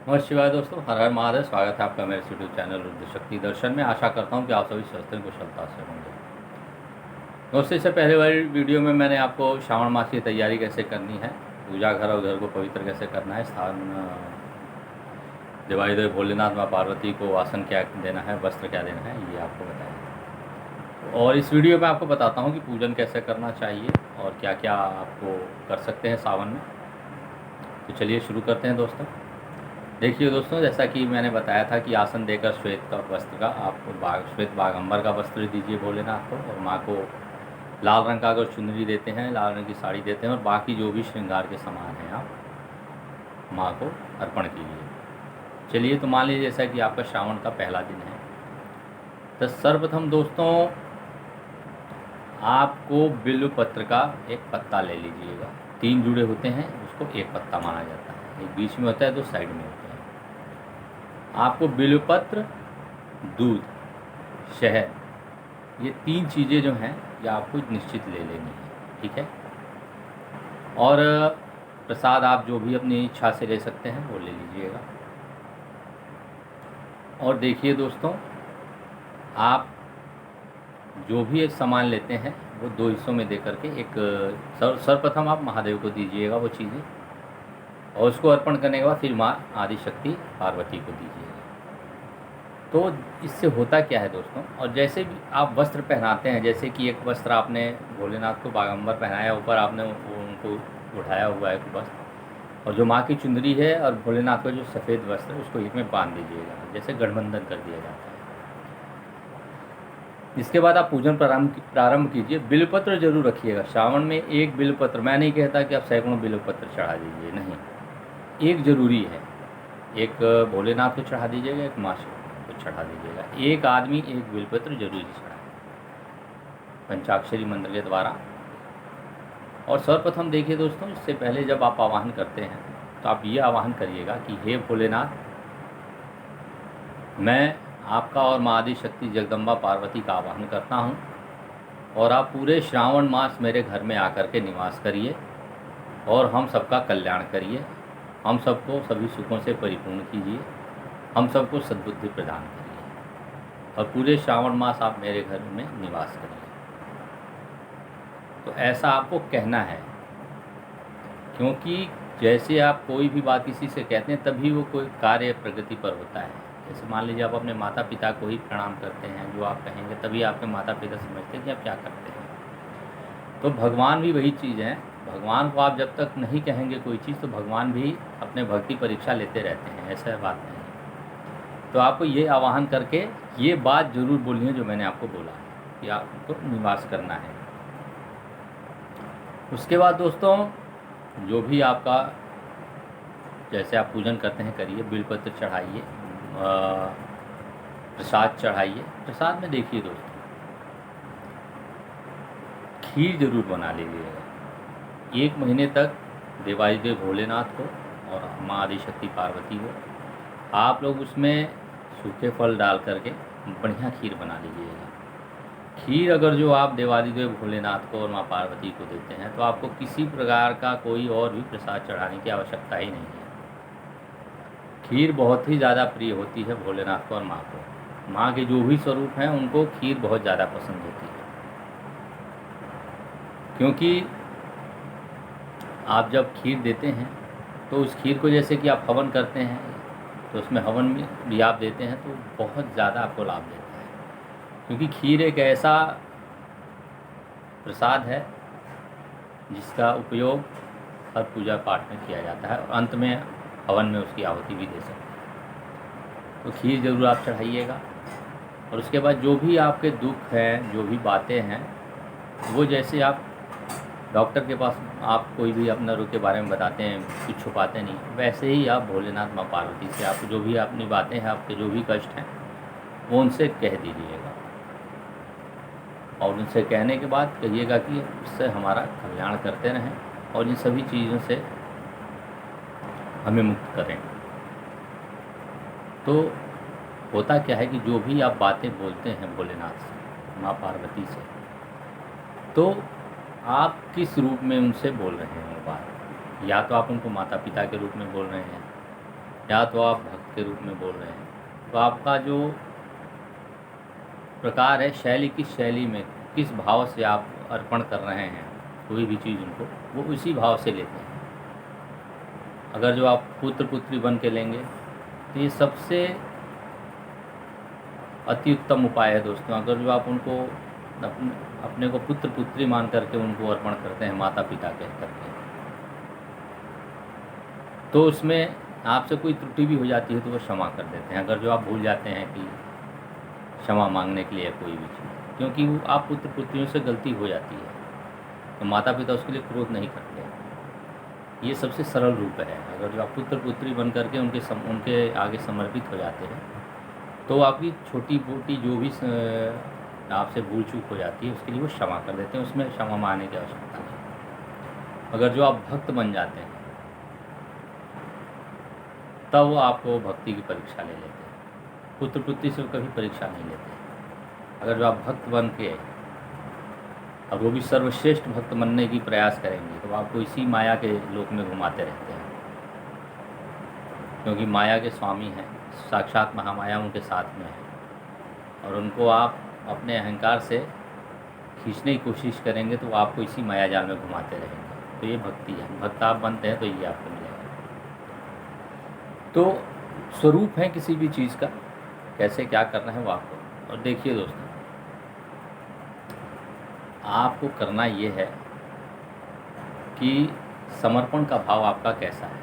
नमस्कार शिवाय दोस्तों, हर हर महादेव। स्वागत है आपका मेरे यूट्यूब चैनल रुद्र शक्ति दर्शन में। आशा करता हूं कि आप सभी स्वस्थ हैं, कुशलता से होंगे। दोस्तों, इससे पहले वाली वीडियो में मैंने आपको श्रावण मास की तैयारी कैसे करनी है, पूजा घर और घर को पवित्र कैसे करना है, स्थान देवादिदेव भोलेनाथ माँ पार्वती को आसन क्या देना है, वस्त्र क्या देना है, ये आपको बताया। और इस वीडियो में आपको बताता हूँ कि पूजन कैसे करना चाहिए और क्या क्या आपको कर सकते हैं सावन में। तो चलिए शुरू करते हैं दोस्तों। देखिए दोस्तों, जैसा कि मैंने बताया था कि आसन देकर श्वेत का वस्त्र का आपको श्वेत बागंबर का वस्त्र दीजिए भोलेनाथ को, और माँ को लाल रंग का अगर चुनरी देते हैं, लाल रंग की साड़ी देते हैं, और बाकी जो भी श्रृंगार के सामान हैं आप माँ को अर्पण कीजिए। चलिए, तो मान लीजिए जैसा कि आपका श्रावण का पहला दिन है, तो सर्वप्रथम दोस्तों आपको बिल्व पत्र का एक पत्ता ले लीजिएगा। 3 जुड़े होते हैं, उसको एक पत्ता माना जाता है। एक बीच में होता है, 2 साइड में होते हैं। आपको बिल्वपत्र, दूध, शहद, ये 3 चीज़ें जो हैं ये आपको निश्चित ले लेनी है, ठीक है। और प्रसाद आप जो भी अपनी इच्छा से ले सकते हैं वो ले लीजिएगा। और देखिए दोस्तों, आप जो भी एक सामान लेते हैं वो 2 हिस्सों में दे करके एक सर्वप्रथम आप महादेव को दीजिएगा वो चीज़ें, और उसको अर्पण करने के बाद फिर माँ आदिशक्ति पार्वती को दीजिएगा। तो इससे होता क्या है दोस्तों, और जैसे भी आप वस्त्र पहनाते हैं, जैसे कि एक वस्त्र आपने भोलेनाथ को बागंबर पहनाया, ऊपर आपने उनको उठाया हुआ है वस्त्र, और जो माँ की चुंदरी है और भोलेनाथ का जो सफ़ेद वस्त्र है उसको एक में बांध दीजिएगा, जैसे गठबंधन कर दिया जाता है। इसके बाद आप पूजन प्रारंभ कीजिए। बिल्वपत्र जरूर रखिएगा। श्रावण में एक बिल्वपत्र, मैं नहीं कहता कि आप सैकड़ों बिल्वपत्र चढ़ा दीजिए, नहीं, एक ज़रूरी है। एक भोलेनाथ को चढ़ा दीजिएगा, एक माँ को चढ़ा दीजिएगा। एक आदमी एक बिल्वपत्र जरूरी चढ़ाए पंचाक्षरी मंत्र के द्वारा। और सर्वप्रथम देखिए दोस्तों, इससे पहले जब आप आवाहन करते हैं तो आप ये आवाहन करिएगा कि हे भोलेनाथ, मैं आपका और माँ आदिशक्ति जगदम्बा पार्वती का आवाहन करता हूँ, और आप पूरे श्रावण मास मेरे घर में आकर के निवास करिए और हम सबका कल्याण करिए, हम सबको सभी सुखों से परिपूर्ण कीजिए, हम सबको सद्बुद्धि प्रदान करिए, और पूरे श्रावण मास आप मेरे घर में निवास करिए। तो ऐसा आपको कहना है, क्योंकि जैसे आप कोई भी बात किसी से कहते हैं तभी वो कोई कार्य प्रगति पर होता है। जैसे मान लीजिए आप अपने माता पिता को ही प्रणाम करते हैं, जो आप कहेंगे तभी आपके माता पिता समझते हैं कि आप क्या करते हैं। तो भगवान भी वही चीज़ है। भगवान को आप जब तक नहीं कहेंगे कोई चीज़, तो भगवान भी अपने भक्ति परीक्षा लेते रहते हैं, ऐसा बात नहीं। तो आपको ये आवाहन करके ये बात ज़रूर बोलनी है जो मैंने आपको बोला कि आपको निवास करना है। उसके बाद दोस्तों, जो भी आपका जैसे आप पूजन करते हैं करिए, बिल्वपत्र चढ़ाइए, प्रसाद चढ़ाइए। प्रसाद में देखिए दोस्तों, खीर जरूर बना लीजिएगा। 1 महीने तक देवादिदेव भोलेनाथ को और माँ आदिशक्ति पार्वती को आप लोग उसमें सूखे फल डाल करके बढ़िया खीर बना लीजिएगा। खीर अगर जो आप देवादिदेव भोलेनाथ को और माँ पार्वती को देते हैं तो आपको किसी प्रकार का कोई और भी प्रसाद चढ़ाने की आवश्यकता ही नहीं है। खीर बहुत ही ज़्यादा प्रिय होती है भोलेनाथ को और माँ को। माँ के जो भी स्वरूप हैं उनको खीर बहुत ज़्यादा पसंद होती है, क्योंकि आप जब खीर देते हैं तो उस खीर को जैसे कि आप हवन करते हैं तो उसमें हवन में भी आप देते हैं तो बहुत ज़्यादा आपको लाभ देता है, क्योंकि खीर एक ऐसा प्रसाद है जिसका उपयोग हर पूजा पाठ में किया जाता है, और अंत में हवन में उसकी आहुति भी दे सकते हैं। तो खीर ज़रूर आप चढ़ाइएगा। और उसके बाद जो भी आपके दुख हैं, जो भी बातें हैं, वो जैसे आप डॉक्टर के पास आप कोई भी अपना रोग के बारे में बताते हैं, कुछ छुपाते नहीं, वैसे ही आप भोलेनाथ माँ पार्वती से आप जो भी अपनी बातें हैं, आपके जो भी कष्ट हैं, वो उनसे कह दीजिएगा। और उनसे कहने के बाद कहिएगा कि इससे हमारा कल्याण करते रहें और इन सभी चीज़ों से हमें मुक्त करें। तो होता क्या है कि जो भी आप बातें बोलते हैं भोलेनाथ से, माँ पार्वती से, तो आप किस रूप में उनसे बोल रहे हैं वो बात, या तो आप उनको माता पिता के रूप में बोल रहे हैं, या तो आप भक्त के रूप में बोल रहे हैं, तो आपका जो प्रकार है, शैली, किस शैली में, किस भाव से आप अर्पण कर रहे हैं कोई भी चीज़ उनको, वो उसी भाव से लेते हैं। अगर जो आप पुत्र पुत्री बन के लेंगे तो ये सबसे अति उत्तम उपाय है दोस्तों। अगर जो आप उनको अपने को पुत्र पुत्री मान करके उनको अर्पण करते हैं माता पिता कह करके, तो उसमें आपसे कोई त्रुटि भी हो जाती है तो वो क्षमा कर देते हैं। अगर जो आप भूल जाते हैं कि क्षमा मांगने के लिए कोई भी चीज़, क्योंकि वो आप पुत्र पुत्रियों से गलती हो जाती है तो माता पिता उसके लिए क्रोध नहीं करते। ये सबसे सरल रूप है। अगर जो आप पुत्र पुत्री बन करके उनके आगे समर्पित हो जाते हैं तो आपकी छोटी मोटी जो भी आपसे भूल चूक हो जाती है उसके लिए वो क्षमा कर देते हैं, उसमें क्षमा मांगने की आवश्यकता नहीं। अगर जो आप भक्त बन जाते हैं तब वो आपको भक्ति की परीक्षा ले लेते हैं, पुत्र पुत्री से कभी परीक्षा नहीं लेते। अगर जो आप भक्त बन के अब वो भी सर्वश्रेष्ठ भक्त बनने की प्रयास करेंगे तो आपको इसी माया के लोक में घुमाते रहते हैं, क्योंकि माया के स्वामी हैं, साक्षात महामाया उनके साथ में है और उनको आप अपने अहंकार से खींचने की कोशिश करेंगे तो वो आपको इसी माया जाल में घुमाते रहेंगे। तो ये भक्ति है। भक्त आप बनते हैं तो ये आपको मिलेगा। तो स्वरूप है किसी भी चीज़ का, कैसे क्या करना है वो आपको। और देखिए दोस्तों, आपको करना ये है कि समर्पण का भाव आपका कैसा है,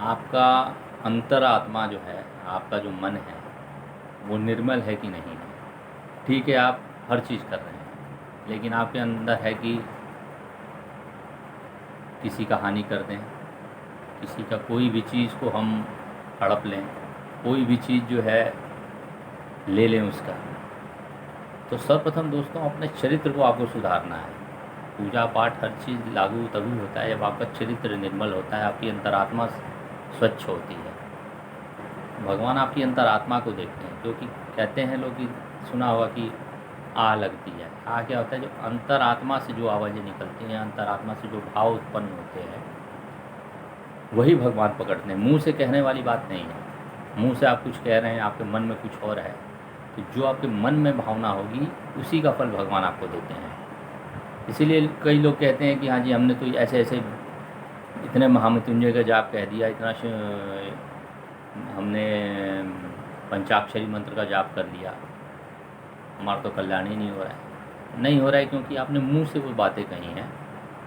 आपका अंतरात्मा जो है, आपका जो मन है वो निर्मल है कि नहीं है। ठीक है, आप हर चीज़ कर रहे हैं लेकिन आपके अंदर है कि किसी का हानि कर दें, किसी का कोई भी चीज़ को हम हड़प लें, कोई भी चीज़ जो है ले लें उसका। तो सर्वप्रथम दोस्तों अपने चरित्र को आपको सुधारना है। पूजा पाठ हर चीज़ लागू तभी होता है जब आपका चरित्र निर्मल होता है, आपकी अंतरात्मा स्वच्छ होती है। भगवान आपकी अंतरात्मा को देखते हैं, क्योंकि कहते हैं लोग कि सुना होगा कि आह लगती है। आह क्या होता है? जो अंतरात्मा से जो आवाज़ें निकलती हैं, अंतरात्मा से जो भाव उत्पन्न होते हैं वही भगवान पकड़ते हैं। मुंह से कहने वाली बात नहीं है। मुंह से आप कुछ कह रहे हैं, आपके मन में कुछ और है, तो जो आपके मन में भावना होगी उसी का फल भगवान आपको देते हैं। इसीलिए कई लोग कहते हैं कि हाँ जी हमने तो ऐसे ऐसे इतने महामृत्युंजय का जाप कह दिया, इतना हमने पंचाक्षरी मंत्र का जाप कर लिया, हमारा तो कल्याण ही नहीं हो रहा है। नहीं हो रहा है क्योंकि आपने मुंह से वो बातें कही हैं,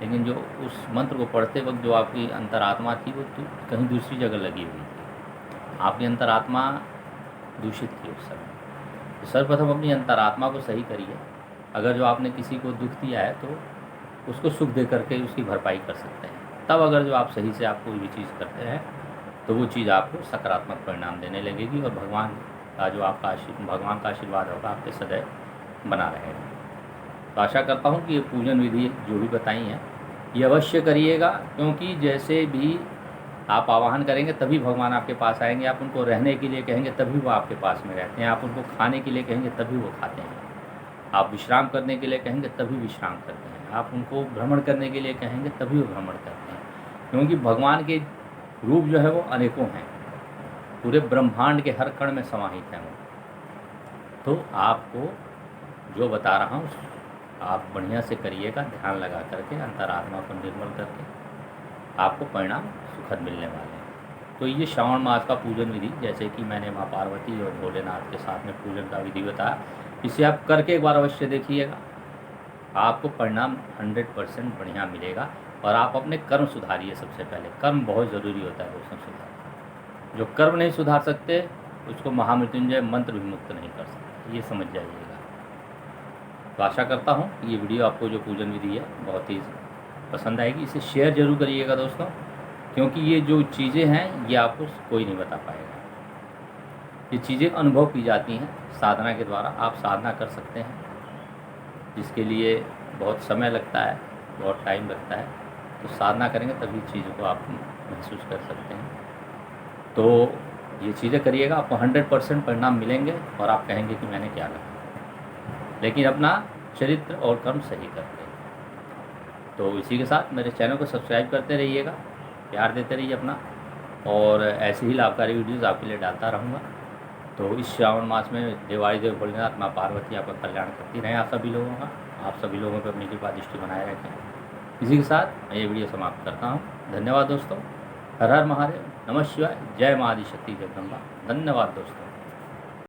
लेकिन जो उस मंत्र को पढ़ते वक्त जो आपकी अंतरात्मा थी वो तो कहीं दूसरी जगह लगी हुई थी। आपकी अंतरात्मा दूषित थी उस समय। तो सर्वप्रथम अपनी अंतरात्मा को सही करिए। अगर जो आपने किसी को दुख दिया है तो उसको सुख दे करके उसकी भरपाई कर सकते हैं। तब अगर जो आप सही से आप कोई भी चीज़ करते हैं तो वो चीज़ आपको सकारात्मक परिणाम देने लगेगी और भगवान का जो आपका भगवान का आशीर्वाद होगा आपके सदैव बना रहेगा। तो आशा करता हूँ कि ये पूजन विधि जो भी बताई हैं ये अवश्य करिएगा, क्योंकि जैसे भी आप आवाहन करेंगे तभी भगवान आपके पास आएंगे। आप उनको रहने के लिए कहेंगे तभी वो आपके पास में रहते हैं। आप उनको खाने के लिए कहेंगे तभी वो खाते हैं। आप विश्राम करने के लिए कहेंगे तभी विश्राम करते हैं। आप उनको भ्रमण करने के लिए कहेंगे तभी वो भ्रमण करते हैं, क्योंकि भगवान के रूप जो है वो अनेकों हैं, पूरे ब्रह्मांड के हर कण में समाहित हैं वो। तो आपको जो बता रहा हूँ आप बढ़िया से करिएगा, ध्यान लगा करके अंतरात्मा को निर्मल करके, आपको परिणाम सुखद मिलने वाले हैं। तो ये श्रावण मास का पूजन विधि, जैसे कि मैंने माँ पार्वती और भोलेनाथ के साथ में पूजन का विधि बताया, इसे आप करके एक बार अवश्य देखिएगा, आपको परिणाम 100% बढ़िया मिलेगा। और आप अपने कर्म सुधारिए। सबसे पहले कर्म बहुत ज़रूरी होता है दोस्तों सुधार। जो कर्म नहीं सुधार सकते उसको महामृत्युंजय मंत्र भी मुक्त नहीं कर सकते, ये समझ जाइएगा। तो आशा करता हूँ कि ये वीडियो आपको जो पूजन विधि है बहुत ही पसंद आएगी। इसे शेयर जरूर करिएगा दोस्तों, क्योंकि ये जो चीज़ें हैं ये आपको कोई नहीं बता पाएगा। ये चीज़ें अनुभव की जाती हैं साधना के द्वारा। आप साधना कर सकते हैं, जिसके लिए बहुत समय लगता है, बहुत टाइम लगता है। तो साधना करेंगे तभी चीज़ों को आप महसूस कर सकते हैं। तो ये चीज़ें करिएगा, आपको 100% परिणाम मिलेंगे और आप कहेंगे कि मैंने क्या कहा, लेकिन अपना चरित्र और कर्म सही करके। तो इसी के साथ मेरे चैनल को सब्सक्राइब करते रहिएगा, प्यार देते रहिए अपना। और ऐसी ही लाभकारी वीडियोज़ आपके लिए डालता रहूँगा। तो इस श्रावण मास में देवाड़ी देव भोलेनाथ माँ पार्वती आपका कल्याण करती रहें आप सभी लोगों का। आप सभी लोगों पर अपनी कृपा दृष्टि बनाए रखें। इसी के साथ मैं ये वीडियो समाप्त करता हूँ। धन्यवाद दोस्तों। हर हर महादेव, नमः शिवाय, जय माँ आदिशक्ति जगदम्बा। धन्यवाद दोस्तों।